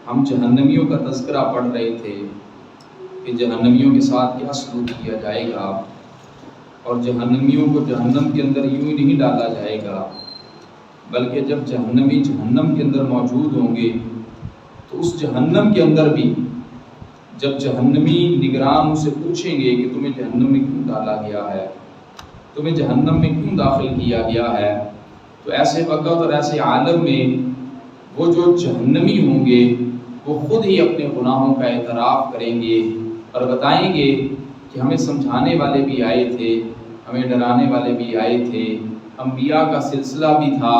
ہم جہنمیوں کا تذکرہ پڑھ رہے تھے کہ جہنمیوں کے ساتھ کیا سلوک کیا جائے گا، اور جہنمیوں کو جہنم کے اندر یوں ہی نہیں ڈالا جائے گا، بلکہ جب جہنمی جہنم کے اندر موجود ہوں گے تو اس جہنم کے اندر بھی جب جہنمی نگران سے پوچھیں گے کہ تمہیں جہنم میں کیوں ڈالا گیا ہے، تمہیں جہنم میں کیوں داخل کیا گیا ہے، تو ایسے وقت اور ایسے عالم میں وہ جو جہنمی ہوں گے وہ خود ہی اپنے گناہوں کا اعتراف کریں گے اور بتائیں گے کہ ہمیں سمجھانے والے بھی آئے تھے، ہمیں ڈرانے والے بھی آئے تھے، انبیاء کا سلسلہ بھی تھا،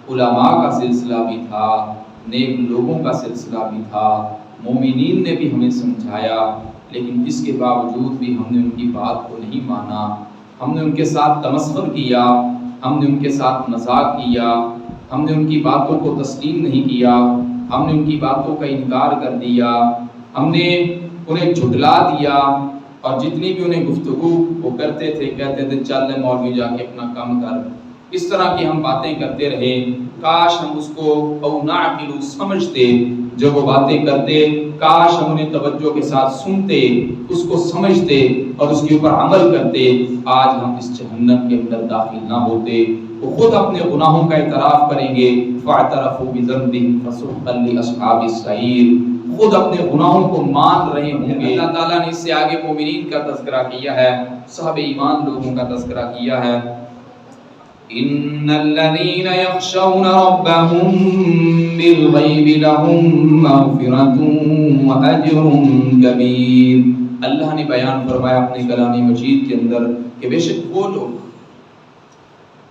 علماء کا سلسلہ بھی تھا، نیک لوگوں کا سلسلہ بھی تھا، مومنین نے بھی ہمیں سمجھایا، لیکن اس کے باوجود بھی ہم نے ان کی بات کو نہیں مانا، ہم نے ان کے ساتھ تمسخر کیا، ہم نے ان کے ساتھ مذاق کیا، ہم نے ان کی باتوں کو تسلیم نہیں کیا، ہم نے ان کی باتوں کا انکار کر دیا، ہم نے انہیں جھٹلا دیا، اور جتنی بھی انہیں گفتگو وہ کرتے تھے کہتے تھے چل مولوی جا کے اپنا کام کر، اس طرح کی ہم باتیں کرتے رہے۔ کاش ہم اس کو او نعقل سمجھتے، جب وہ باتیں کرتے کاش ہم انہیں توجہ کے ساتھ سنتے، اس کو سمجھتے اور اس کے اوپر عمل کرتے، آج ہم اس جہنم کے اندر داخل نہ ہوتے۔ وہ خود اپنے گناہوں کا اعتراف کریں گے، فاعترفوا بذنبهم فسحقا لاصحاب السعیر، خود اپنے گناہوں کو مان رہے ہوں گے۔ اللہ تعالیٰ نے اس سے آگے مومنین کا تذکرہ کیا ہے، صاحب ایمان لوگوں کا تذکرہ کیا ہے۔ ان الذين يخشون ربهم بالغیب لهم مغفرة واجر کبیر۔ اللہ نے بیان فرمایا اپنے کلام مجید کے اندر کہ بے شک وہ لوگ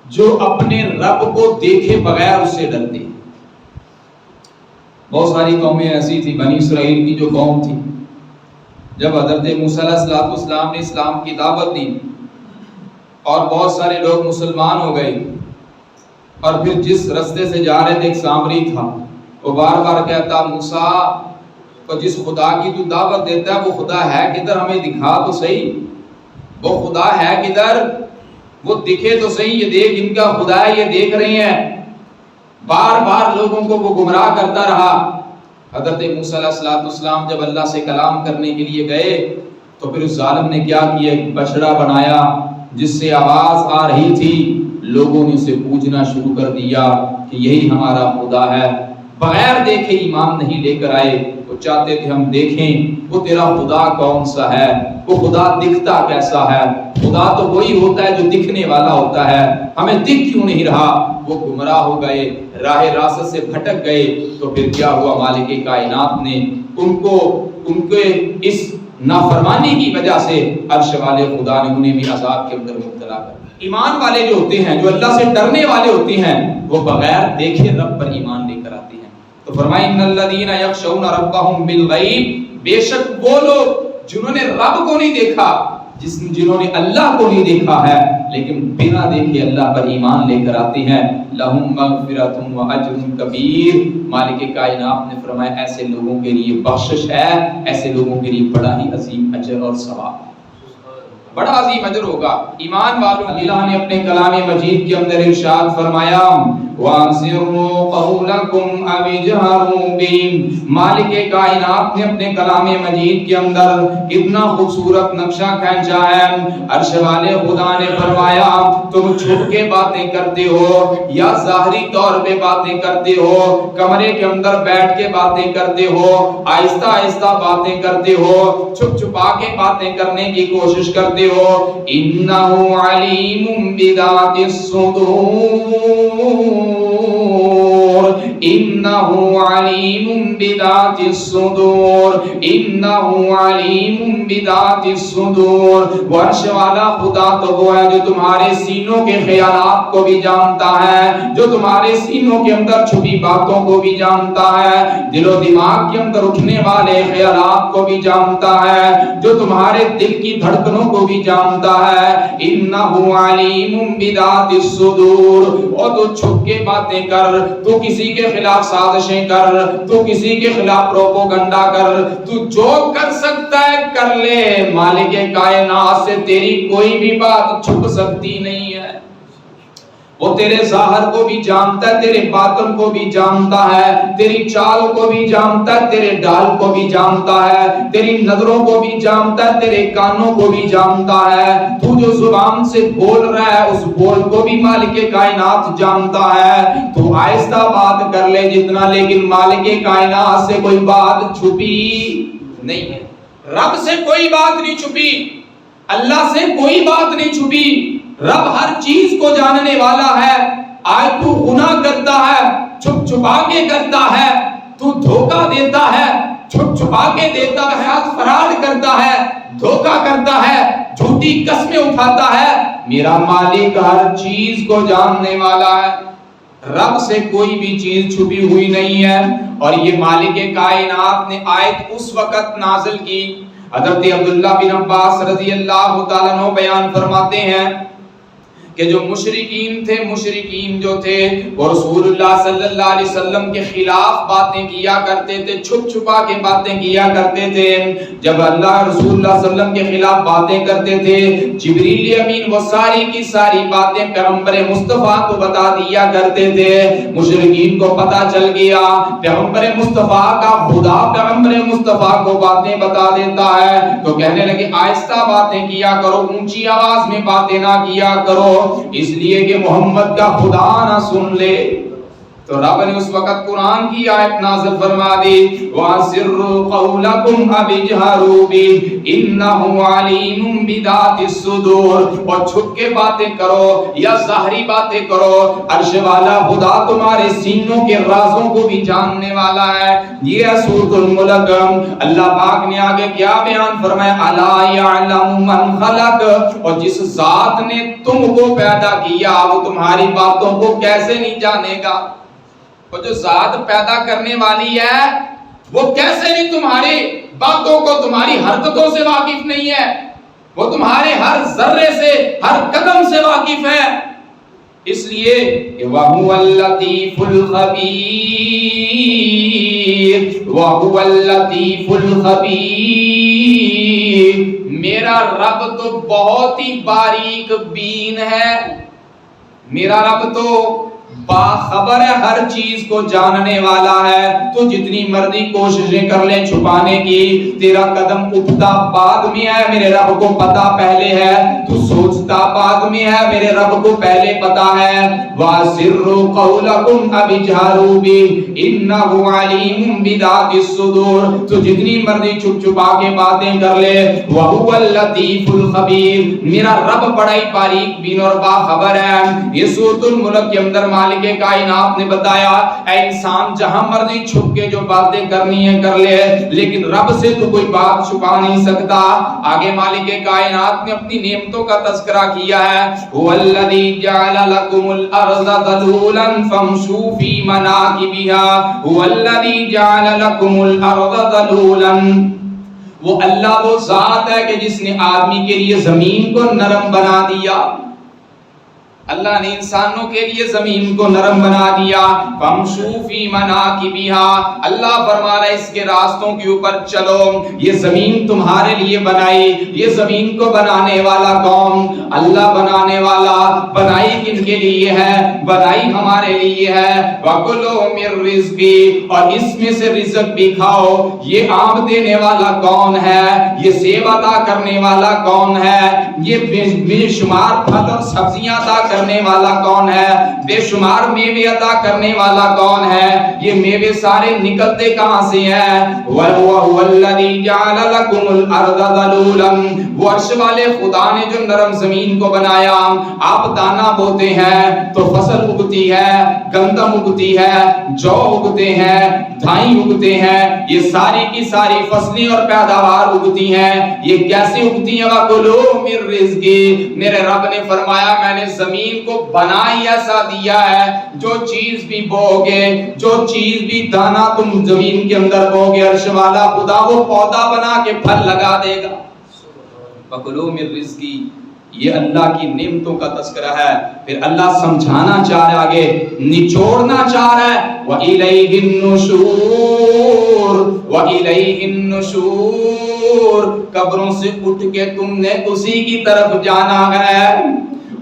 جو اپنے رب کو دیکھے بغیر اس سے ڈرتے ہیں۔ بہت ساری قومیں ایسی تھی، بنی اسرائیل کی جو قوم تھی، جب حضرت موسیٰ علیہ السلام نے اسلام کی دعوت دی اور بہت سارے لوگ مسلمان ہو گئے، اور پھر جس رستے سے جا رہے تھے ایک سامری تھا، وہ بار بار کہتا موسیٰ کو جس خدا کی تو دعوت دیتا ہے وہ خدا ہے کدھر، ہمیں دکھا تو صحیح، وہ خدا ہے کدھر، وہ دکھے تو صحیح، یہ دیکھ ان کا خدا ہے، یہ دیکھ رہے ہیں۔ بار بار لوگوں کو وہ گمراہ کرتا رہا۔ حضرت موسیٰ علیہ السلام جب اللہ سے کلام کرنے کے لیے گئے تو پھر اس ظالم نے کیا کیا، ایک بچڑا بنایا جس سے آواز آ رہی تھی، لوگوں نے اسے پوجنا شروع کر دیا کہ یہی ہمارا خدا ہے۔ بغیر دیکھے ایمان نہیں لے کر آئے، وہ چاہتے تھے ہم دیکھیں وہ تیرا خدا کون سا ہے، وہ خدا دکھتا کیسا ہے، خدا تو وہی ہوتا ہے جو دکھنے والا ہوتا ہے، ہمیں دکھ کیوں نہیں رہا۔ وہ گمراہ ہو گئے، راہ راست سے بھٹک گئے، تو پھر کیا ہوا، مالک کائنات نے ان کے اس نافرمانی کی وجہ سے عرش والے خدا نے انہیں بھی عذاب کے اندر مبتلا کر دیا۔ ایمان والے جو ہوتے ہیں، جو اللہ سے ڈرنے والے ہوتے ہیں، وہ بغیر دیکھے رب پر ایمان لے کر آتے ہیں۔ تو فرمایا ان الذین یخشون ربهم بالغیب، بے شک وہ لوگ جنہوں نے رب کو نہیں دیکھا، جنہوں نے اللہ کو نہیں دیکھا ہے، لیکن بنا دیکھے اللہ پر ایمان لے کر آتے ہیں، لہم مغفرۃ واجر کبیر، مالک کائنات نے فرمایا ایسے لوگوں کے لیے بخشش ہے، ایسے لوگوں کے لیے بڑا ہی عظیم اجر اور ثواب، بڑا عظیم اجر ہوگا۔ ایمان والوں، اللہ نے اپنے کلام مجید کے اندر ارشاد فرمایا وَأَسِرُّوا قَوْلَكُمْ أَوِ اجْهَرُوا بِهِ، مالک کائنات نے اپنے کلام مجید کے اندر کتنا خوبصورت نقشہ کھینچا ہے۔ عرش والے خدا نے فرمایا تم چھپ کے باتیں کرتے ہو یا ظاہری طور پہ باتیں کرتے ہو، کمرے کے اندر بیٹھ کے باتیں کرتے ہو، آہستہ آہستہ باتیں کرتے ہو، چھپ چھپا کے باتیں کرنے کی کوشش کرتے ہو، اِنَّهُ عَلِيمٌ بِذَاتِ الصُّدُورِ، انہ علیم بذات الصدور، انہ علیم بذات الصدور۔ عرش والا خدا تو وہ ہے جو تمہارے سینوں کے خیالات کو بھی جانتا ہے، جو تمہارے سینوں کے اندر چھپی باتوں کو بھی جانتا ہے، دل و دماغ کے اندر اٹھنے والے خیالات کو بھی جانتا ہے، جو تمہارے دل کی دھڑکنوں کو بھی جانتا ہے۔ انہ علیم بذات الصدور، اور تو چھپ کے باتیں کر، تو کسی کے خلاف سازشیں کر، تو کسی کے خلاف پروپوگنڈا کر، تو جو کر سکتا ہے کر لے، مالک کائنات سے تیری کوئی بھی بات چھپ سکتی نہیں ہے۔ وہ تیرے ظاہر کو بھی جانتا ہے، تیرے باطن کو بھی جانتا ہے، تیری چال کو بھی جانتا ہے، تیرے ڈال کو بھی جانتا ہے، تیری نظروں کو بھی جانتا ہے، تیرے کانوں کو بھی جانتا ہے۔ تو جو زبان سے بول رہا ہے اس بول کو بھی مالک کائنات جانتا ہے۔ تو آہستہ بات کر لے جتنا، لیکن مالک کائنات سے کوئی بات چھپی نہیں ہے۔ رب سے کوئی بات نہیں چھپی، اللہ سے کوئی بات نہیں چھپی۔ رب ہر چیز کو جاننے والا ہے۔ آج تو گناہ کرتا ہے، چھپ چھپا کے کرتا ہے، تو دھوکہ دیتا ہے، چھپ چھپا کے دیتا ہے، آج فراڈ کرتا ہے، دھوکہ کرتا ہے، جھوٹی قسمیں اٹھاتا ہے، میرا مالک ہر چیز کو جاننے والا ہے۔ رب سے کوئی بھی چیز چھپی ہوئی نہیں ہے۔ اور یہ مالک کائنات نے آیت اس وقت نازل کی، حضرت عبداللہ بن عباس رضی اللہ تعالیٰ عنہ بیان فرماتے ہیں کہ جو مشرکین تھے، مشرکین جو تھے وہ رسول اللہ صلی اللہ علیہ وسلم کے خلاف باتیں کیا کرتے تھے، چھپ چھپا کے باتیں کیا کرتے تھے۔ جب اللہ رسول اللہ صلی اللہ علیہ وسلم کے خلاف باتیں کرتے تھے، جبریل امین وہ ساری کی ساری باتیں پیغمبر مصطفیٰ کو بتا دیا کرتے تھے۔ مشرکین کو پتا چل گیا پیغمبر مصطفیٰ کا خدا پیغمبر مصطفیٰ کو باتیں بتا دیتا ہے، تو کہنے لگے آہستہ باتیں کیا کرو، اونچی آواز میں باتیں نہ کیا کرو، اس لیے کہ محمد کا خدا نہ سن لے۔ تو رب نے اس وقت قرآن کی آیت نازل فرما دی، وَأَسِرُّوا قَوْلَكُمْ أَوِ اجْهَرُوا بِهِ إِنَّهُ عَلِيمٌ بِذَاتِ الصُّدُورِ، اور چھپ کے باتیں کرو یا ظاہری باتیں کرو، عرش والا خدا تمہارے سینوں کے رازوں کو بھی جاننے والا ہے۔ یہ ہے سورۃ الملک۔ اللہ پاک نے آگے کیا بیان فرمایا، أَلَا يَعْلَمُ مَنْ خَلَقَ، اور جس ذات نے تم کو پیدا کیا وہ تمہاری باتوں کو کیسے نہیں جانے گا؟ وہ جو ذات پیدا کرنے والی ہے وہ کیسے نہیں تمہاری باتوں کو، تمہاری حرکتوں سے واقف نہیں ہے؟ وہ تمہارے ہر ذرے سے، ہر قدم سے واقف ہے۔ اس لیے کہ وَهُوَ اللَّطِيفُ الْخَبِيرُ، وَهُوَ اللَّطِيفُ الْخَبِيرُ، میرا رب تو بہت ہی باریک بین ہے، میرا رب تو باخبر ہے، ہر چیز کو جاننے والا ہے۔ تو جتنی مرضی کوششیں کر لیں چھپانے کی، تیرا قدم اٹھتا بعد میں ہے، میرے رب کو پتا پہلے ہے، تو سوچتا بعد میں ہے، میرے رب کو پہلے پتا ہے۔ وَأَسِرُّوا قَوْلَكُمْ أَوِ اجْهَرُوا بِهِ إِنَّهُ عَلِيمٌ بِذَاتِ الصُّدُورِ، تو جتنی مرضی چھپ چھپا کے باتیں کر لے، وَهُوَ اللَّطِيفُ الْخَبِيرُ، میرا رب بڑا ہی باریک بین اور باخبر ہے۔ یہ سورۃ الملک کے اندر مالک کائنات نے بتایا، اے انسان جہاں مرضی چھپ کے جو باتیں کرنی ہے کر لے، لیکن رب سے تو کوئی بات چھپا نہیں سکتا۔ آگے مالک کائنات نے اپنی نعمتوں کا تذکرہ کیا ہے، هو الذی جعل لکم الارض ذلولا فامشوا فی مناکبها، هو الذی جعل لکم الارض ذلولا، وہ اللہ وہ ذات ہے کہ جس نے آدمی کے لیے زمین کو نرم بنا دیا۔ اللہ نے انسانوں کے لیے زمین کو نرم بنا دیا۔ فَامْشُوا فِي مَنَاكِبِهَا، اللہ فرما رہا ہے اس کے راستوں کے اوپر چلو، یہ زمین تمہارے لیے بنائی۔ یہ زمین کو بنانے والا کون؟ اللہ بنانے والا۔ بنائی کن کے لیے ہے؟ بنائی ہمارے لیے ہے۔ وَكُلُوا مِن رِّزْقِهِ، اور اس میں سے رزق بھی کھاؤ۔ یہ آم دینے والا کون ہے؟ یہ سیب عطا کرنے والا کون ہے؟ یہ بے شمار پھل اور سبزیاں عطا کرنے والا کون ہے؟ بے شمار میوے عطا کرنے والا کون ہے؟ یہ میوے سارے نکلتے کہاں سے ہیں؟ وَهُوَ الَّذِي جَعَلَ لَكُمُ الْأَرْضَ ذَلُولًا، وہ عرش والے خدا نے جو نرم زمین کو بنایا۔ آپ دانا بوتے ہیں تو فصل اگتی ہے، گندم اگتی ہے، جو اگتے ہیں، دھائیں اگتے ہیں، یہ ساری کی ساری فصلیں اور پیداوار اگتی ہیں۔ یہ کیسے اگتی ہیں؟ وَكُلُوا مِن رِّزْقِهِ، میرے رب نے فرمایا میں نے زمین کو بنا ہی ایسا دیا ہے، جو چیز بھی بو گے، جو چیز بھی دانا تم زمین کے اندر بو گے، عرش والا خدا وہ پودا بنا کے پھل لگا دے گا۔ وَكُلُوا مِن رِّزْقِهِ، یہ اللہ کی نعمتوں کا تذکرہ ہے۔ پھر اللہ سمجھانا چاہ رہا ہے، آگے نچوڑنا چاہ رہا ہے، وَإِلَيْهِ النُّشُورُ، وَإِلَيْهِ النُّشُورُ، قبروں سے اٹھ کے تم نے اسی کی طرف جانا ہے۔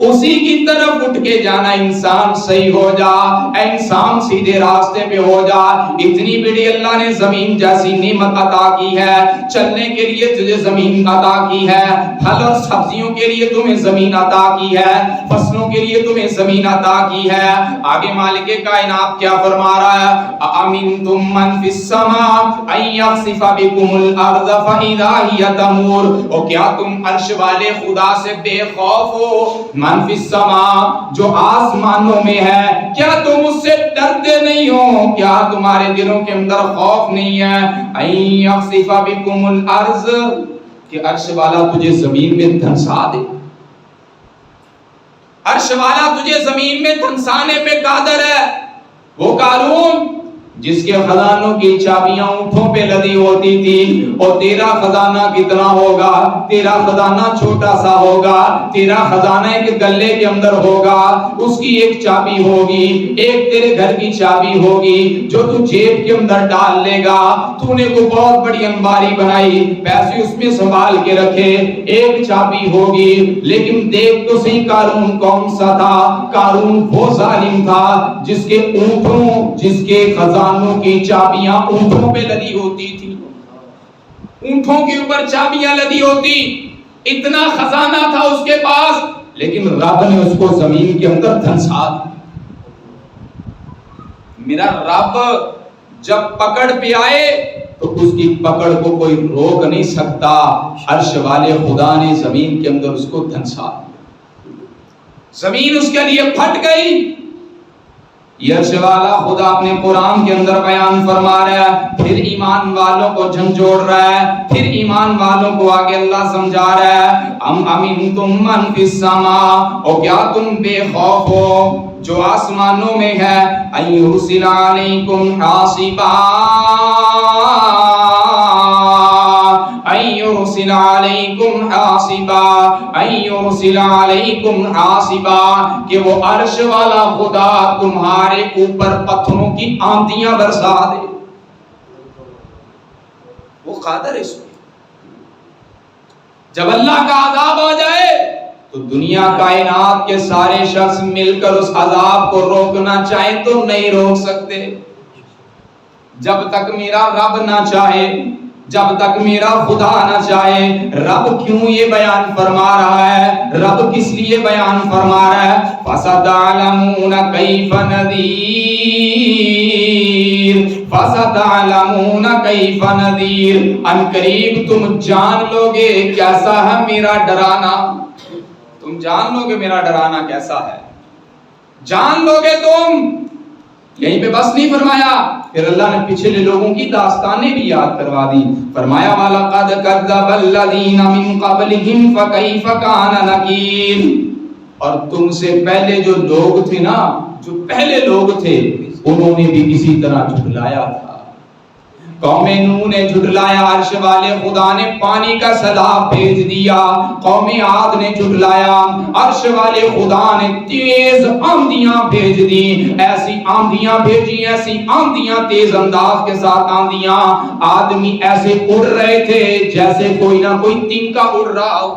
اسی کی طرف اٹھ کے جانا. انسان صحیح ہو جا, اے انسان سیدھے راستے پہ ہو جا. اتنی بڑی اللہ نے زمین جیسی نعمت عطا کی ہے, چلنے کے لیے تجھے زمین عطا کی ہے, پھل اور سبزیوں کے لیے تمہیں زمین عطا کی ہے, فصلوں کے لیے تمہیں زمین عطا کی ہے. آگے مالک کائنات کیا فرما رہا ہے؟ أَأَمِنْتُمْ مَنْ فِي السَّمَاءِ أَنْ يَخْسِفَ بِكُمُ الْأَرْضَ فَإِذَا هِيَ تَمُورُ. اور کیا تم عرش والے خدا سے بے خوف ہو؟ من فی السماء, جو آسمانوں میں ہے, کیا تم اس سے ڈرتے نہیں ہو؟ کیا تمہارے دلوں کے اندر خوف نہیں ہے؟ أَنْ يَخْسِفَ بِكُمُ الْأَرْض, کہ عرش والا تجھے زمین میں دھنسا دے. عرش والا تجھے زمین میں دھنسانے پہ قادر ہے. وہ قارون جس کے خزانوں کی چابیاں اونٹوں پہ لدی ہوتی تھی, اور تیرا خزانہ کتنا ہوگا؟ تیرا خزانہ چھوٹا سا ہوگا, تیرا خزانہ ایک گلے کے اندر ہوگا, اس کی ایک چابی ہوگی, ایک تیرے گھر کی چابی ہوگی جو تو جیب کے اندر ڈال لے گا. تو نے کوئی بہت بڑی انباری بنائی, پیسے اس میں سنبھال کے رکھے, ایک چابی ہوگی. لیکن دیکھ تو صحیح قارون کون سا تھا؟ قارون وہ ظالم تھا جس کے اونٹوں, جس کے خزانوں کی چابیاں اونٹوں پہ لدی ہوتی تھی, اونٹوں کے اوپر چابیاں لدی ہوتی. اتنا خزانہ تھا اس کے پاس, لیکن رب نے اس کو زمین کے اندر دھنسا دیا. میرا رب جب پکڑ پہ آئے تو اس کی پکڑ کو کوئی روک نہیں سکتا. عرش والے خدا نے زمین کے اندر اس کو دھنسا دیا, زمین اس کے لیے پھٹ گئی. یہ عرش والا خدا اپنے قرآن کے اندر بیان فرما رہا ہے, پھر ایمان والوں کو جھنجھوڑ رہا ہے, پھر ایمان والوں کو آگے اللہ سمجھا رہا ہے. ام امنتم من فی السماء, اور کیا تم بے خوف ہو جو آسمانوں میں ہے, ان یرسل علیکم حاصبا, ان یرسل علیکم حاصبا, ان یرسل علیکم حاصبا, کہ وہ عرش والا خدا تمہارے اوپر پتھروں کی آندیاں برسا دے. وہ قادر ہے اس میں. جب اللہ کا عذاب آ جائے تو دنیا کائنات کے سارے شخص مل کر اس عذاب کو روکنا چاہیں تو نہیں روک سکتے. جب تک میرا رب نہ چاہے, جب تک میرا خدا نہ چاہے. رب کیوں یہ بیان فرما رہا ہے؟ رب کس لیے بیان فرما رہا ہے؟ فَسَتَعْلَمُونَ كَيْفَ نَذِيرٌ, فَسَتَعْلَمُونَ كَيْفَ نَذِيرٌ, ان قریب تم جان لو گے کیسا ہے میرا ڈرانا. تم جان لو گے میرا ڈرانا کیسا ہے, جان لو گے تم. یہیں پہ بس نہیں فرمایا, پھر اللہ نے پچھلے لوگوں کی داستانیں بھی یاد کروا دی. فرمایا وَلَقَدْ كَذَّبَ الَّذِينَ مِن قَبْلِهِمْ فَكَيْفَ كَانَ نَكِيرٌ, اور تم سے پہلے جو لوگ تھے نا, جو پہلے لوگ تھے, انہوں نے بھی اسی طرح جھٹلایا تھا. قوم نوح نے جھٹلایا, عرش والے خدا نے پانی کا سیلاب بھیج دیا. قوم عاد نے جھٹلایا, عرش والے خدا نے تیز آندیاں بھیج دی. ایسی آندیاں بھیجی, ایسی آندیاں, تیز انداز کے ساتھ آندیاں. آدمی ایسے اڑ رہے تھے جیسے کوئی نہ کوئی تنکا اڑ رہا ہو.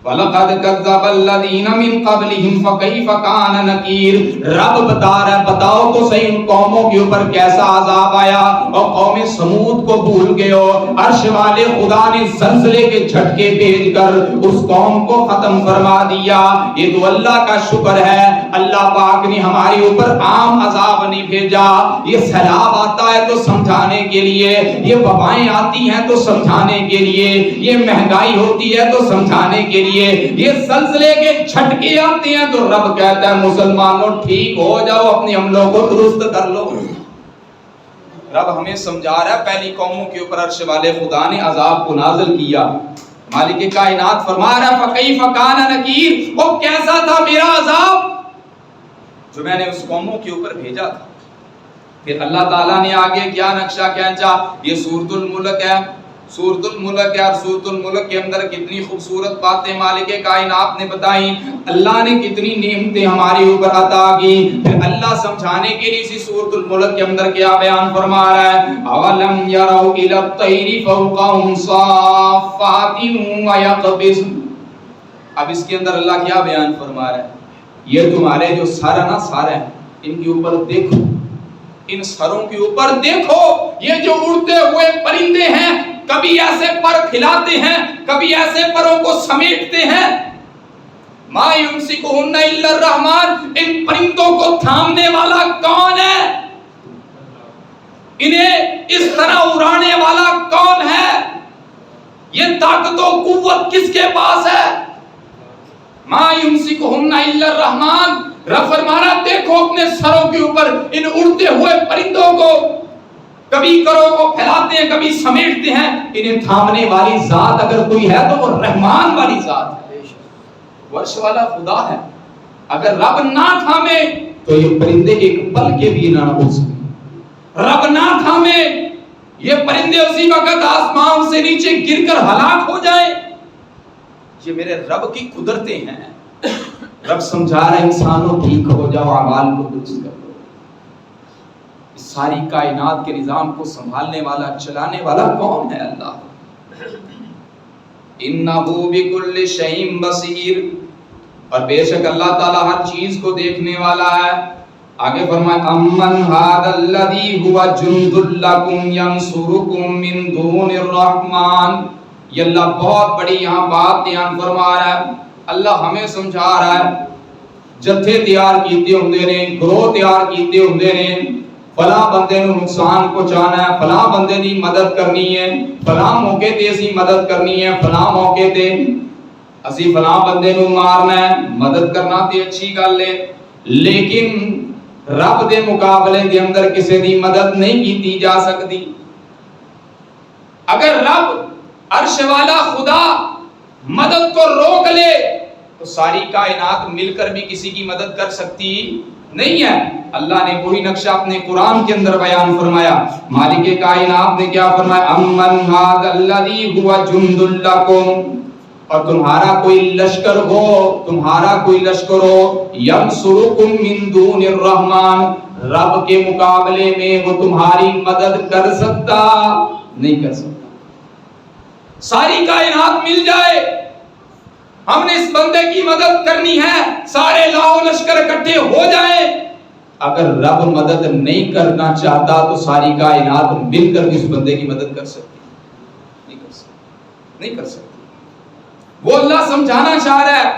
وَلَقَدْ كَذَّبَ الَّذِينَ مِن قَبْلِهِمْ فَكَيْفَ كَانَ نَكِيرٌ. رب بتا رہا ہے, بتاؤ تو صحیح ان قوموں کے اوپر کیسا عذاب آیا. اور قوم سمود کو بھول گئے ہو, عرش والے خدا نے زلزلے کے جھٹکے بھیج کر اس قوم کو ختم فرما دیا. یہ تو اللہ کا شکر ہے, اللہ پاک نے ہمارے اوپر عام عذاب نہیں بھیجا. یہ سیلاب آتا ہے تو سمجھانے کے لیے, یہ وبائیں آتی ہیں تو سمجھانے کے لیے, یہ مہنگائی ہوتی ہے تو سمجھانے کے لیے, یہ زلزلے کے جھٹکے آتے ہیں تو رب کہتا ہے مسلمانوں ٹھیک ہو جاؤ, اپنے عملوں کو درست کر لو. رب ہمیں سمجھا رہا ہے, پہلی قوموں کے اوپر عرش والے خدا نے عذاب کو نازل کیا. مالک کائنات فرما رہا ہے فَكَيْفَ كَانَ نَكِيرٌ, وہ کیسا تھا میرا عذاب جو میں نے اس قوموں کے اوپر بھیجا تھا. پھر اللہ تعالیٰ نے آگے کیا نقشہ کھینچا. یہ سورۃ الملک ہے, سورۃ الملک ہے, اور سورۃ الملک کے اندر کتنی خوبصورت باتیں مالک کائنات نے بتائیں. اللہ نے کتنی نعمتیں ہمارے اوپر عطا کی. پھر اللہ سمجھانے کے لیے اسی سورۃ الملک کے اندر کیا بیان فرما رہا ہے, اولم یروا الی الطیر فوقہم صافات ویقبضن, اب اس کے اندر اللہ کیا بیان فرما رہا ہے؟ یہ تمہارے جو سر نا سر ہیں ان کے اوپر دیکھو، ان سروں کے اوپر دیکھو، یہ جو اڑتے ہوئے پرندے ہیں کبھی ایسے پر پھیلاتے ہیں کبھی ایسے پروں کو سمیٹتے ہیں. ما یمسکہن الا الرحمن، ان پرندوں کو تھامنے والا کون ہے؟ انہیں اس طرح اڑانے والا کون ہے؟ یہ طاقت و قوت کس کے پاس ہے؟ ما یمسکہن الا الرحمن. رب فرمانا دیکھو اپنے سروں کے اوپر ان اڑتے ہوئے پرندوں کو، کبھی کروں کو پھیلاتے ہیں کبھی سمیٹتے ہیں. انہیں تھامنے والی ذات اگر کوئی ہے تو وہ رحمان والی ذات ہے، ورش والا خدا ہے. اگر رب نہ تھامے تو یہ پرندے ایک پل کے بھی نہ اڑ سکیں. رب نہ تھامے یہ پرندے اسی وقت آسمان سے نیچے گر کر ہلاک ہو جائیں. یہ میرے رب کی قدرتیں ہیں. رب سمجھا رہا ہے انسانوں ٹھیک ہو جاؤ، اعمال کو درست کر لو. اس ساری کائنات کے نظام کو سنبھالنے والا چلانے والا کون ہے؟ اللہ. انہ بکل شیء بصیر، اور بے شک اللہ تعالی ہر چیز کو دیکھنے والا ہے. آگے فرمایا امن ھذا الذی ھوا جند لکم ینصرکم من دون الرحمن. یہ اللہ بہت بڑی یہاں بات بیان فرما رہا ہے. اللہ ہمیں سمجھا رہا ہے جتھے تیار کیتے ہوندے نے، گروہ تیار کیتے ہوندے نے، فلاں بندے نو نقصان پہنچانا ہے، فلاں بندے دی مدد کرنی ہے، فلاں موقع تے اسی مدد کرنی ہے، فلاں موقع تے اسی فلاں بندے نو مارنا ہے. مدد کرنا تے اچھی گل ہے، لیکن رب دے مقابلے دے اندر کسی دی مدد نہیں کیتی جا سکتی. اگر رب عرش والا خدا مدد کو روک لے تو ساری کائنات مل کر بھی کسی کی مدد کر سکتی نہیں ہے. اللہ نے وہی نقشہ اپنے قرآن کے اندر بیان فرمایا. مالک کائنات نے کیا فرمایا؟ امن ھذا الذی ھوا جند لکم، اور تمہارا کوئی لشکر ہو، تمہارا کوئی لشکر ہو، ینصرکم من دون الرحمن، رب کے مقابلے میں وہ تمہاری مدد کر سکتا نہیں کر سکتا. ساری کائنات مل جائے، ہم نے اس بندے کی مدد کرنی ہے، سارے لاؤ لشکر اکٹھے ہو جائیں، اگر رب مدد نہیں کرنا چاہتا تو ساری کائنات مل کر بھی اس بندے کی مدد کر سکتی نہیں کر سکتی نہیں کر سکتی. وہ اللہ سمجھانا چاہ رہا ہے.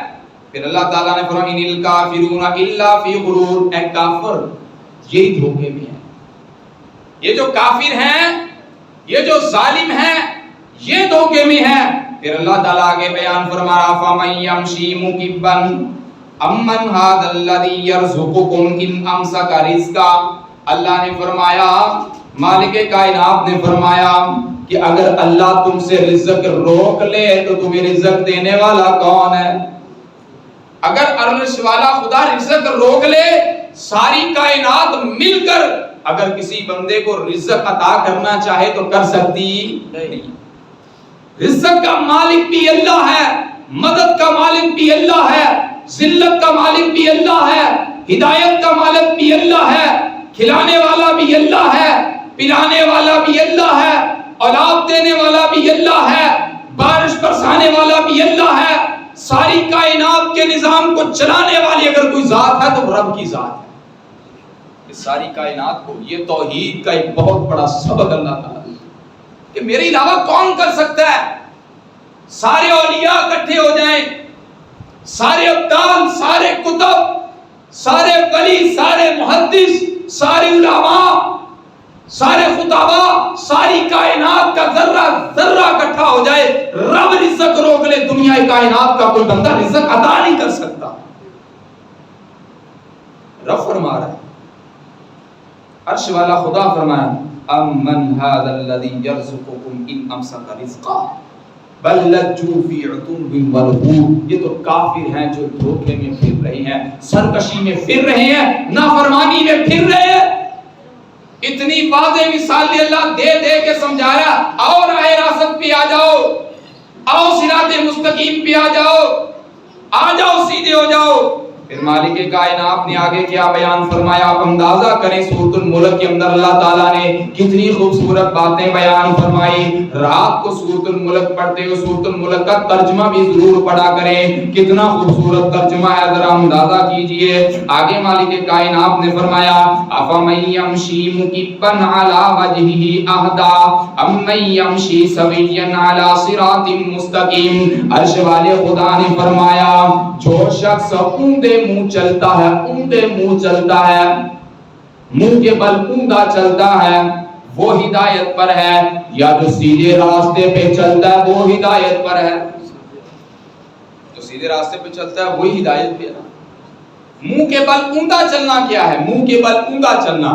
پھر اللہ تعالیٰ نے فرمایا ان الکافرون الا فی غرور، اے کافر یہی دھوکے میں ہیں. یہ جو کافر ہیں، یہ جو ظالم ہیں، یہ دھوکے میں ہیں. پھر اللہ تعالیٰ آگے بیان فرما رہا فَمَن يَمْشِي مُكِبًّا أَمَّنْ هَذَا الَّذِي يَرْزُقُكُمْ إِنْ أَمْسَكَ رِزْقَهُ. اللہ نے فرمایا، مالک کائنات نے فرمایا کہ اگر اللہ تم سے رزق روک لے تو تمہیں رزق دینے والا کون ہے؟ اگر عرش والا خدا رزق روک لے، ساری کائنات مل کر اگر کسی بندے کو رزق عطا کرنا چاہے تو کر سکتی نہیں. رزق کا مالک بھی اللہ ہے، مدد کا مالک بھی اللہ ہے، ذلت کا مالک بھی اللہ ہے، ہدایت کا مالک بھی اللہ ہے، کھلانے والا بھی اللہ ہے، پلانے والا بھی اللہ ہے، اولاد دینے والا بھی اللہ ہے، بارش برسانے والا بھی اللہ ہے. ساری کائنات کے نظام کو چلانے والی اگر کوئی ذات ہے تو رب کی ذات ہے. اس ساری کائنات کو یہ توحید کا ایک بہت بڑا سبق اللہ تعالیٰ کہ میرے علاوہ کون کر سکتا ہے. سارے اولیاء اکٹھے ہو جائیں، سارے ابدال، سارے کتب، سارے ولی، سارے محدث، سارے علماء، سارے خطباء، ساری کائنات کا ذرہ ذرہ اکٹھا ہو جائے، رب رزق روک لے، دنیا کائنات کا کوئی بندہ رزق ادا نہیں کر سکتا. رب فرما رہا ہے، عرش والا خدا فرمایا امن ھذا الذی یرزقکم ان امسک رزقہ بل لجوا فی عتو ونفور. یہ تو کافر ہیں جو دھوکے میں پھر رہے ہیں، سرکشی میں پھر رہے ہیں، نافرمانی میں پھر رہے ہیں. اتنی واضح مثال اللہ دے دے کے سمجھایا، آؤ راہ راست پہ آ جاؤ، آؤ صراط مستقیم پہ آ جاؤ، آ جاؤ سیدھے ہو جاؤ. پھر مالک کائنات نے آگے کیا بیان فرمایا، آپ اندازہ کریں سورۃ الملک کے اندر اللہ تعالیٰ نے کتنی خوبصورت باتیں بیان فرمائی۔ رات کو سورۃ الملک پڑھتے ہو، سورۃ الملک کا ترجمہ بھی ضرور پڑھا کریں، کتنا خوبصورت ترجمہ ہے، ذرا اندازہ کیجئے۔ آگے مالک کائنات نے فرمایا افمن یمشی مکبا علی وجہہ اہدی امن یمشی سویا علی صراط مستقیم۔ عرش والے خدا نے فرمایا جو شخص اونڈے منہ چلتا ہے، اونڈے منہ چلتا ہے، منہ کے بل اونڈا چلتا ہے، وہ ہدایت پر ہے، یا جو سیدھے راستے پہ چلتا ہے وہ ہدایت پر ہے۔ جو سیدھے راستے پہ چلتا ہے وہی ہدایت پہ ہے۔ منہ کے بل اونڈا چلنا کیا ہے؟ منہ کے بل اونڈا چلنا،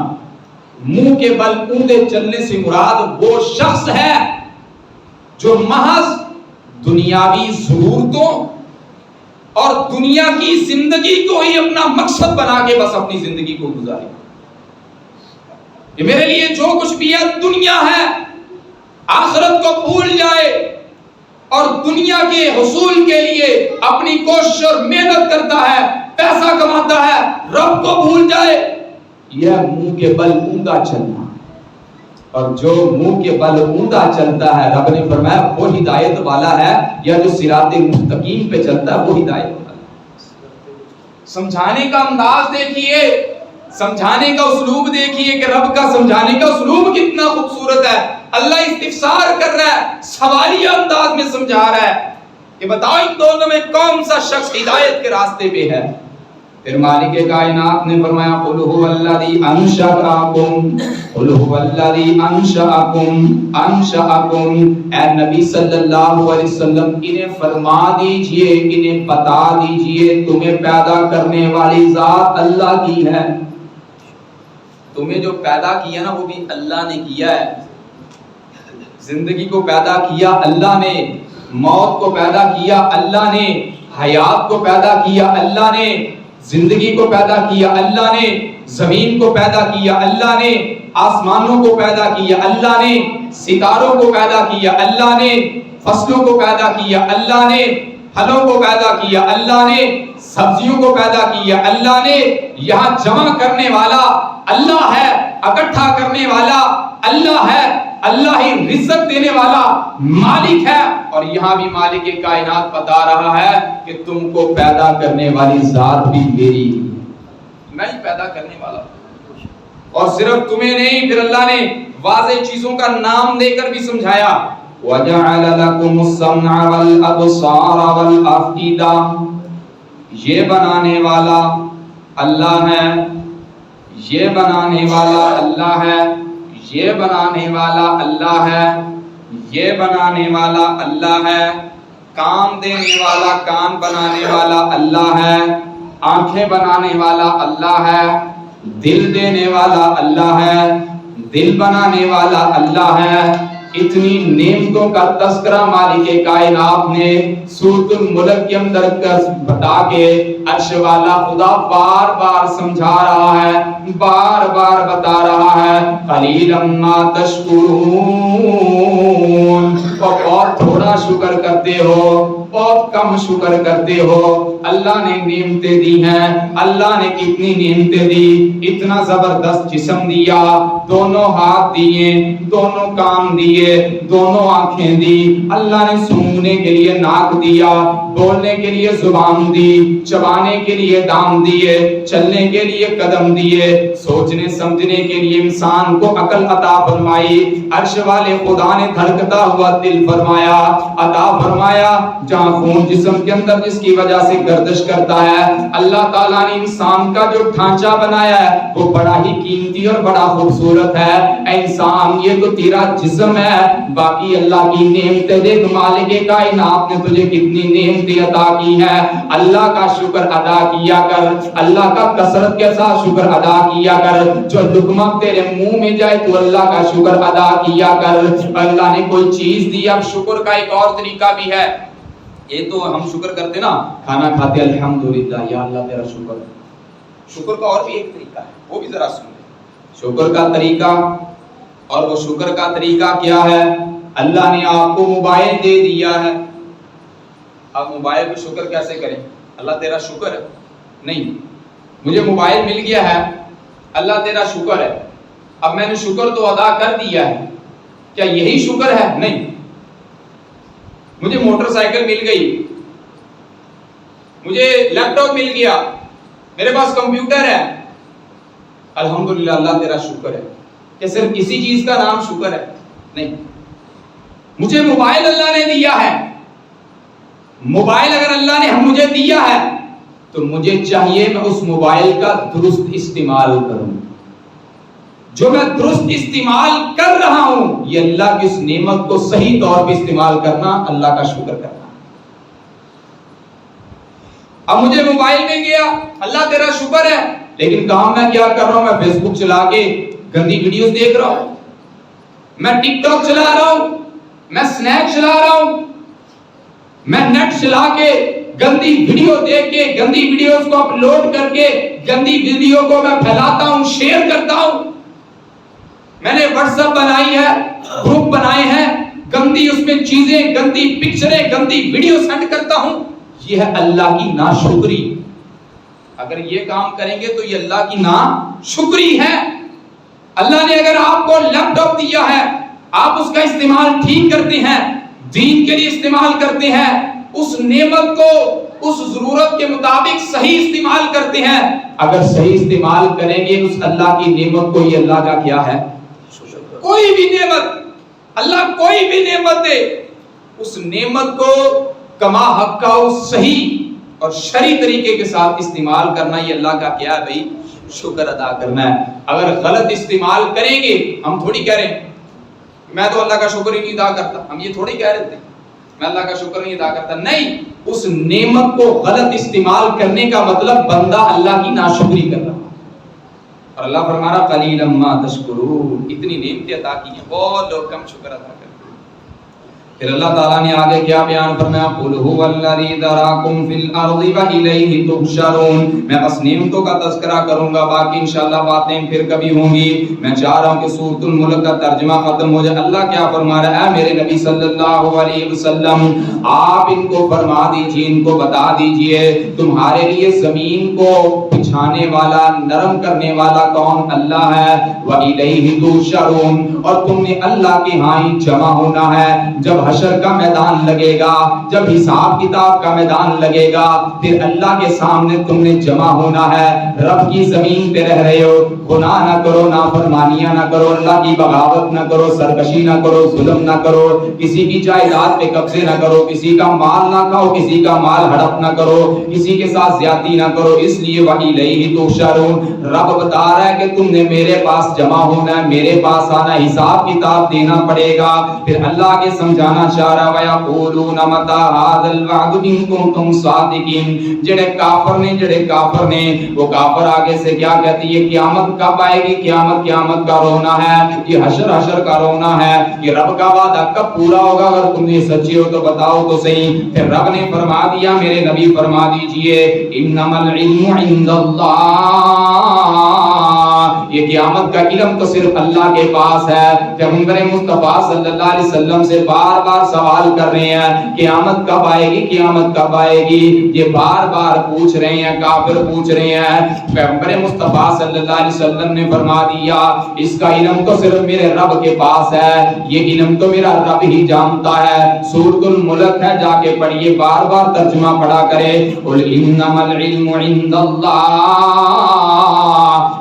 منہ کے بل اونڈے چلنے سے مراد وہ شخص ہے جو محض دنیاوی ضرورتوں اور دنیا کی زندگی کو ہی اپنا مقصد بنا کے بس اپنی زندگی کو گزارے کہ میرے لیے جو کچھ بھی ہے دنیا ہے، آخرت کو بھول جائے اور دنیا کے حصول کے لیے اپنی کوشش اور محنت کرتا ہے، پیسہ کماتا ہے، رب کو بھول جائے۔ یہ منہ کے بل اونڈا چلنا، اور جو منہ کے بل اونڈا چلتا ہے رب نے فرمایا وہ ہدایت والا ہے، یا جو صراط مستقیم پہ چلتا ہے وہ ہدایت والا ہے۔ سمجھانے کا انداز دیکھیے، سمجھانے کا اسلوب دیکھیے کہ رب کا سمجھانے کا اسلوب کتنا خوبصورت ہے۔ اللہ استفسار کر رہا ہے، سوالیہ انداز میں سمجھا رہا ہے کہ بتاؤ ان دونوں میں کون سا شخص ہدایت کے راستے پہ ہے۔ پھر مالک کائنات نے فرمایا قل هو الذی انشأکم، قل هو الذی انشأکم، اے نبی صلی اللہ علیہ وسلم انہیں فرما دیجئے، انہیں بتا دیجئے تمہیں پیدا کرنے والی ذات اللہ کی ہے۔ تمہیں جو پیدا کیا نا وہ بھی اللہ نے کیا ہے۔ زندگی کو پیدا کیا اللہ نے، موت کو پیدا کیا اللہ نے، حیات کو پیدا کیا اللہ نے، زندگی کو پیدا کیا اللہ نے، زمین کو پیدا کیا اللہ نے، آسمانوں کو پیدا کیا اللہ نے، ستاروں کو پیدا کیا اللہ نے، فصلوں کو پیدا کیا اللہ نے، پھلوں کو پیدا کیا اللہ نے، سبزیوں کو پیدا کیا اللہ نے۔ یہاں جمع کرنے والا اللہ ہے، اکٹھا کرنے والا اللہ ہے، اللہ ہی رزق دینے والا مالک ہے۔ اور یہاں بھی مالک کائنات بتا رہا ہے کہ تم کو پیدا کرنے والی ذات بھی میری، میں ہی پیدا کرنے والا ہوں۔ اور صرف تمہیں نہیں، پھر اللہ نے واضح چیزوں کا نام دے کر بھی سمجھایا وَجَعَلَ لَكُمُ السَّمْعَ وَالْأَبْصَارَ وَالْأَفْئِدَةَ، یہ بنانے والا اللہ ہے، یہ بنانے والا اللہ ہے، یہ بنانے والا اللہ ہے، یہ بنانے والا اللہ ہے، کان دینے والا کان بنانے والا اللہ ہے، آنکھیں بنانے والا اللہ ہے، دل دینے والا اللہ ہے، دل بنانے والا اللہ ہے۔ اتنی نعمتوں کا تذکرہ مالک کائنات نے سورۃ الملک کے اندر بتا کے عرش والا خدا بار بار سمجھا رہا ہے، بار بار بتا رہا ہے قلیلا ما تشکرون، اور بہت تھوڑا شکر کرتے ہو، بہت کم شکر کرتے ہو۔ اللہ نے نعمتیں دی ہیں، اللہ نے کتنی نعمتیں دی، اتنا زبردست جسم دیا، دونوں ہاتھ دیے، دونوں کان دیے، دونوں آنکھیں دی، اللہ نے سونگنے کے لیے ناک دیا، بولنے کے لیے زبان دی، چبانے کے لیے دانت دیے، چلنے کے لیے قدم دیے، سوچنے سمجھنے کے لیے انسان کو عقل عطا فرمائی، عرش والے خدا نے دھڑکتا ہوا دل فرمایا، عطا فرمایا، جہاں خون جسم کے اندر جس کی وجہ سے گردش کرتا ہے۔ اللہ تعالیٰ نے انسان کا جو ڈھانچہ بنایا ہے وہ بڑا ہی قیمتی اور بڑا خوبصورت ہے۔ اے انسان یہ تو تیرا جسم ہے، باقی اللہ کی نعمتیں دیکھ، مالک کائنات نے تجھے کتنی نعمتیں عطا کی ہے۔ اللہ کا شکر ادا کیا کر، اللہ کا کثرت کے ساتھ شکر ادا کیا کر، جو لقمہ تیرے منہ میں جائے تو اللہ کا شکر ادا کیا کر۔ اللہ نے کوئی چیز دی، اب شکر کا ایک اور طریقہ بھی ہے۔ یہ تو ہم شکر کرتے نا، کھانا کھاتے الحمدللہ یا اللہ تیرا شکر۔ شکر کا اور بھی ایک طریقہ ہے، وہ بھی ذرا سنیں۔ شکر کا طریقہ، اور وہ شکر کا طریقہ کیا ہے؟ اللہ نے آپ کو موبائل دے دیا ہے، آپ موبائل پہ شکر کیسے کریں؟ اللہ تیرا شکر ہے، نہیں. مجھے موبائل مل گیا ہے، اللہ تیرا شکر ہے، اب میں نے شکر تو ادا کر دیا ہے، کیا یہی شکر ہے؟ نہیں. مجھے موٹر سائیکل مل گئی، مجھے لیپ ٹاپ مل گیا، میرے پاس کمپیوٹر ہے، الحمدللہ اللہ تیرا شکر ہے. کہ صرف کسی چیز کا نام شکر ہے؟ نہیں. مجھے موبائل اللہ نے دیا ہے، موبائل اگر اللہ نے مجھے دیا ہے تو مجھے چاہیے میں اس موبائل کا درست استعمال کروں. جو میں درست استعمال کر رہا ہوں، یہ اللہ کی اس نعمت کو صحیح طور پہ استعمال کرنا، اللہ کا شکر کرنا. اب مجھے موبائل مل گیا، اللہ تیرا شکر ہے، لیکن کام میں کیا کر رہا ہوں؟ میں فیس بک چلا کے گندی ویڈیوز دیکھ رہا ہوں، میں ٹک ٹاک چلا رہا ہوں، میں سنیپ چلا رہا ہوں، میں نیٹ چلا کے گندی ویڈیو دیکھ کے گندی ویڈیوز کو اپلوڈ کر کے گندی ویڈیو کو میں پھیلاتا ہوں، شیئر کرتا ہوں. میں نے واٹس ایپ بنائی ہے، گروپ بنائے ہیں، گندی اس میں چیزیں، گندی پکچریں، گندی ویڈیو سینڈ کرتا ہوں. یہ ہے اللہ کی ناشکری. اگر یہ کام کریں گے تو یہ اللہ کی ناشکری ہے. اللہ نے اگر آپ کو لیپ ٹاپ دیا ہے، آپ اس کا استعمال ٹھیک کرتے ہیں، دین کے لیے استعمال کرتے ہیں، اس نعمت کو اس ضرورت کے مطابق صحیح استعمال کرتے ہیں، اگر صحیح استعمال کریں گے اس اللہ کی نعمت کو، یہ اللہ کا کیا ہے؟ کوئی بھی نعمت، اللہ کوئی بھی نعمت دے، اس نعمت کو کما حق کا صحیح اور شرعی طریقے کے ساتھ استعمال کرنا، یہ اللہ کا کیا ہے بھائی؟ شکر ادا کرنا ہے. اگر غلط استعمال کریں گے، ہم تھوڑی کہہ رہے ہیں میں تو اللہ کا شکر ہی نہیں ادا کرتا، ہم یہ تھوڑی کہہ رہے تھے میں اللہ کا شکر نہیں ادا کرتا. نہیں، اس نعمت کو غلط استعمال کرنے کا مطلب بندہ اللہ کی ناشکری کر رہا. اور اللہ فرما رہا قلیلا ما تشکرون، اتنی نعمتیں عطا کی ہیں، بہت لوگ کم شکر ادا کرتے ہیں. پھر اللہ تعالیٰ نے آگے کیا بیان فرمایا؟ قل هو الذی ذراکم فی الارض والیہ تحشرون. میں بس نعمتوں کا تذکرہ کروں گا، باقی انشاءاللہ باتیں پھر کبھی ہوں گی. میں چاہ رہا ہوں کہ سورۃ الملک کا ترجمہ ختم ہو جائے. اللہ کیا فرما رہا ہے؟ میرے نبی صلی اللہ علیہ وسلم آپ ان کو فرما دیجئے، ان کو بتا دیجئے تمہارے لیے زمین کو بچھانے والا، نرم کرنے والا کون؟ اللہ ہے. والیہ تحشرون، اور تم نے اللہ کے ہاں ہی جمع ہونا ہے. جب حشر کا میدان لگے گا، جب حساب کتاب کا میدان لگے گا، پھر اللہ کے سامنے تم نے جمع ہونا ہے. رب کی زمین پہ رہ رہے ہو، گناہ نہ کرو، نافرمانیاں نہ کرو، اللہ کی بغاوت نہ کرو، سرکشی نہ کرو، ظلم نہ کرو، کسی کی جائیداد پہ قبضے نہ کرو، کسی کا مال نہ کھاؤ، کسی کا مال ہڑپ نہ کرو، کسی کے ساتھ زیادتی نہ کرو. اس لیے وَإِلَيْهِ تُحْشَرُونَ، رب بتا رہا ہے کہ تم نے میرے پاس جمع ہونا ہے، میرے پاس آنا، حساب کتاب دینا پڑے گا. پھر اللہ کے سمجھانا چاہ رہا وَيَقُولُونَ مَتَىٰ هَٰذَا الْوَعْدُ إِن كُنتُمْ صَادِقِينَ. جڑے کافر نے وہ کافر آگے سے کیا کہتی ہے؟ قیامت کب آئے گی؟ قیامت کا رونا ہے، یہ حشر کا رونا ہے، یہ رب کا وعدہ کب پورا ہوگا؟ اگر تم یہ سچے ہو تو بتاؤ تو صحیح. پھر رب نے فرما دیا، میرے نبی فرما دیجئے انما العلم عند اللہ، یہ قیامت کا علم تو صرف اللہ کے پاس ہے. پیغمبر مصطفیٰ صلی اللہ علیہ وسلم سے بار بار سوال کر رہے ہیں قیامت کب آئے گی، قیامت کب آئے گی، یہ بار بار پوچھ رہے ہیں، کافر پوچھ رہے ہیں. پیغمبر مصطفیٰ صلی اللہ علیہ وسلم نے فرما دیا اس کا علم تو صرف میرے رب کے پاس ہے، یہ علم تو میرا رب ہی جانتا ہے. سورۃ الملک ہے، جا کے پڑھیے، بار بار ترجمہ پڑھا کرے. قل انما العلم عند اللہ،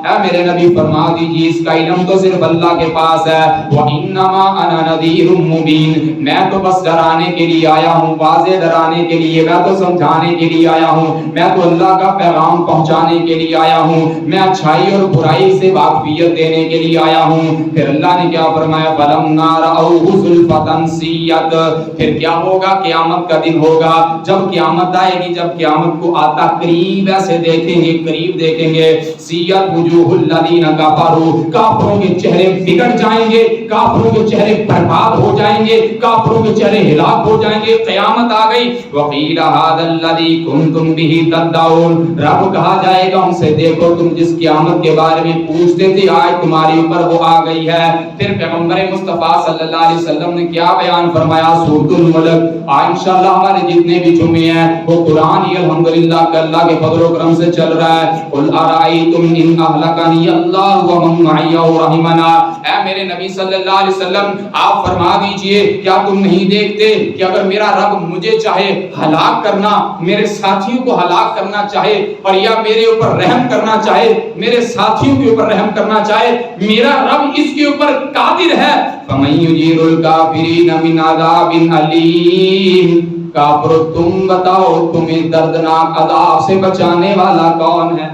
اے میرے نبی فرما دیجیے اس کا علم تو صرف اللہ کے پاس ہے. وانما انا نذیر مبین، میں تو بس ڈرانے کے لیے آیا ہوں، واضح ڈرانے کے لیے، میں تو سمجھانے کے لیے آیا ہوں، میں تو اللہ کا پیغام پہنچانے کے لیے آیا ہوں، میں اچھائی اور برائی سے واقفیت دینے کے لیے آیا ہوں. پھر اللہ نے کیا فرمایا؟ فلما رأوه زلفة سیئت، پھر کیا ہوگا؟ قیامت کا دن ہوگا جب قیامت آئے گی، جب قیامت کو آتا قریب ایسے دیکھیں گے، قریب دیکھیں گے. سیئت وجوہ الذین کفروا، کافروں کے چہرے بگڑ جائیں گے، کافروں کے چہرے برباد ہو جائیں گے، کافروں کے چہرے ہلاک ہو جائیں گے، قیامت آ گئی۔ وقیل ھذا الذی کنتم بہ تدعون، رب کہا جائے گا ان سے دیکھو تم جس قیامت کے بارے میں پوچھتے تھے آج تمہارے اوپر وہ آ گئی ہے۔ پھر پیغمبر مصطفیٰ صلی اللہ علیہ وسلم نے کیا بیان فرمایا؟ سورۃ الملک۔ آج انشاءاللہ ہمارے جتنے بھی جمعے ہیں وہ قرآن ہی الحمدللہ کہ اللہ کے فضل و کرم سے چل رہا ہے۔ قل ارائیتم ان اہلکنی اللہ ومن معی او رحمنا، اے میرے نبی صلی اللہ علیہ وسلم آپ فرما دیجئے کیا تم نہیں دیکھتے کہ اگر میرا رب مجھے چاہے ہلاک کرنا، میرے ساتھیوں کو ہلاک کرنا چاہے، اور یا میرے اوپر رحم کرنا چاہے، میرے ساتھیوں کے اوپر رحم کرنا چاہے، میرا رب اس کے اوپر قادر ہے۔ فَمَن يُجِيرُ الْكَافِرِينَ مِنْ عَذَابٍ أَلِيمٍ، کافرو تم بتاؤ تمہیں دردناک عذاب سے بچانے والا کون ہے؟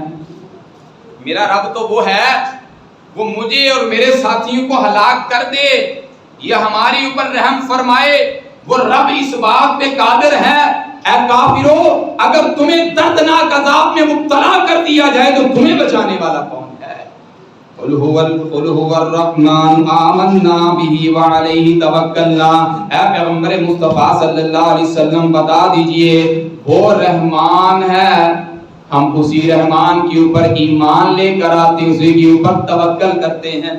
میرا رب تو وہ ہے وہ مجھے اور میرے ساتھیوں کو ہلاک کر دے یا ہمارے اوپر رحم فرمائے، وہ رب اس بات پہ قادر ہے۔ اے کافرو اگر تمہیں دردناک عذاب میں مبتلا کر دیا جائے تو تمہیں بچانے والا کون ہے؟ قل هو الرحمن آمنا به وعلیہ توکلنا، اے پیغمبر مصطفیٰ صلی اللہ علیہ وسلم بتا دیجئے وہ رحمان ہے، ہم اسی رحمان کے اوپر ایمان لے کر آتے، اسی کے اوپر توکل کرتے ہیں،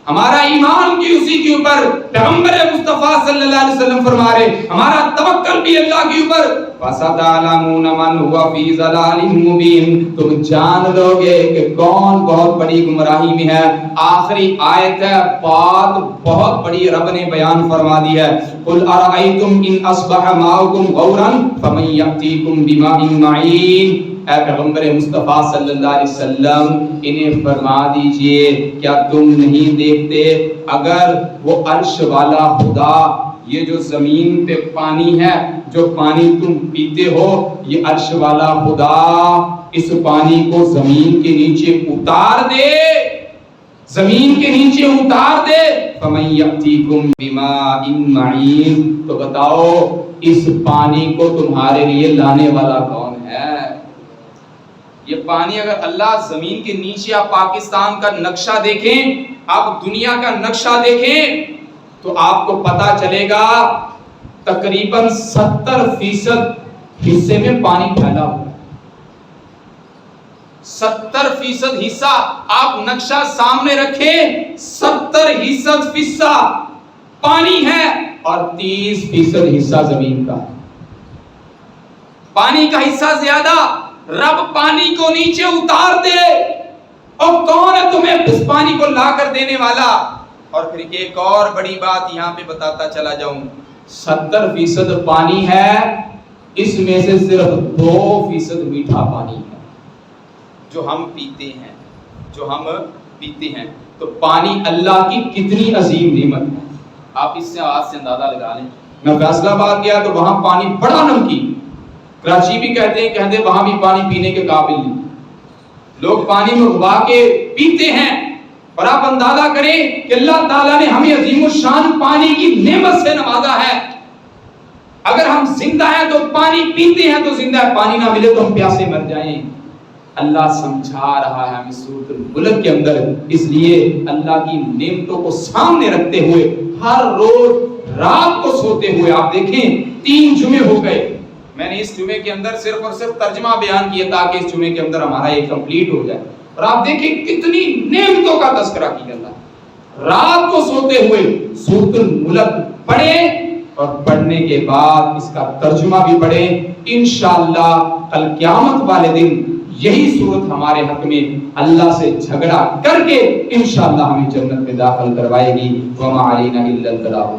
ہمارا ایمان کی اسی کے اوپر۔ پیغمبر مصطفیٰ صلی اللہ علیہ وسلم فرما رہے ہمارا توکل بھی اللہ کے اوپر۔ فَسَتَعْلَمُونَ مَنْ هُوَ فِي ضَلَالٍ مُبِينٍ، تم جان لو گے کہ کون بہت بڑی گمراہی میں ہے۔ آخری آیت ہے، بات بہت بڑی رب نے بیان فرما دی ہے۔ قُلْ أَرَأَيْتُمْ إِنْ أَصْبَحَ مَاؤُكُمْ غَوْرًا فَمَنْ يَأْتِيكُمْ بِمَاءٍ مَعِينٍ، اے پیغمبر مصطفیٰ صلی اللہ علیہ وسلم انہیں فرما دیجئے کیا تم نہیں دیکھتے اگر وہ عرش والا خدا، یہ جو زمین پہ پانی ہے، جو پانی تم پیتے ہو، یہ عرش والا خدا اس پانی کو زمین کے نیچے اتار دے، زمین کے نیچے اتار دے، فَمَن يَأْتِيكُمْ بِمَاءٍ مَعِينٍ، تو بتاؤ اس پانی کو تمہارے لیے لانے والا کون ہے؟ یہ پانی اگر اللہ زمین کے نیچے، آپ پاکستان کا نقشہ دیکھیں، آپ دنیا کا نقشہ دیکھیں تو آپ کو پتا چلے گا تقریباً 70% حصے میں پانی پھیلا ہوا ہے۔ 70% حصہ آپ نقشہ سامنے رکھیں، 70% حصہ پانی ہے اور 30% حصہ زمین کا ہے۔ پانی کا حصہ زیادہ، رب پانی کو نیچے اتار دے، اور کون ہے تمہیں اس پانی کو لا کر دینے والا؟ اور پھر ایک اور بڑی بات یہاں پہ بتاتا چلا جاؤں، 70% پانی ہے، اس میں سے صرف 2% میٹھا پانی ہے جو ہم پیتے ہیں، جو ہم پیتے ہیں۔ تو پانی اللہ کی کتنی عظیم نعمت ہے، آپ اس سے آج سے اندازہ لگا لیں۔ میں فیصلہ آباد گیا تو وہاں پانی بڑا نمکین، کراچی بھی کہتے وہاں بھی پانی پینے کے قابل نہیں، لوگ پانی میں ابا کے پیتے ہیں۔ اور آپ اندازہ کریں کہ اللہ تعالیٰ نے ہمیں عظیم الشان پانی کی نعمت سے نوازا ہے۔ اگر ہم زندہ ہیں تو پانی پیتے ہیں تو زندہ ہے، پانی نہ ملے تو ہم پیاسے مر جائیں۔ اللہ سمجھا رہا ہے ہمیں سورۃ الملک کے اندر، اس لیے اللہ کی نعمتوں کو سامنے رکھتے ہوئے ہر روز رات کو سوتے ہوئے، آپ دیکھیں 3 جمعے ہو گئے، میں نے اس جمعے کے اندر صرف اور صرف ترجمہ بیان کیا تاکہ اس جمعے کے اندر ہمارا یہ کمپلیٹ ہو جائے، اور آپ دیکھیں کتنی نعمتوں کا تذکرہ کیا اللہ۔ رات کو سوتے ہوئے سورۃ الملک پڑھیں اور پڑھنے کے بعد اس کا ترجمہ بھی پڑھیں، انشاءاللہ کل قیامت والے دن یہی صورت ہمارے حق میں اللہ سے جھگڑا کر کے انشاءاللہ ہمیں جنت میں داخل کروائے گی۔ وما علینا الا البلاغ۔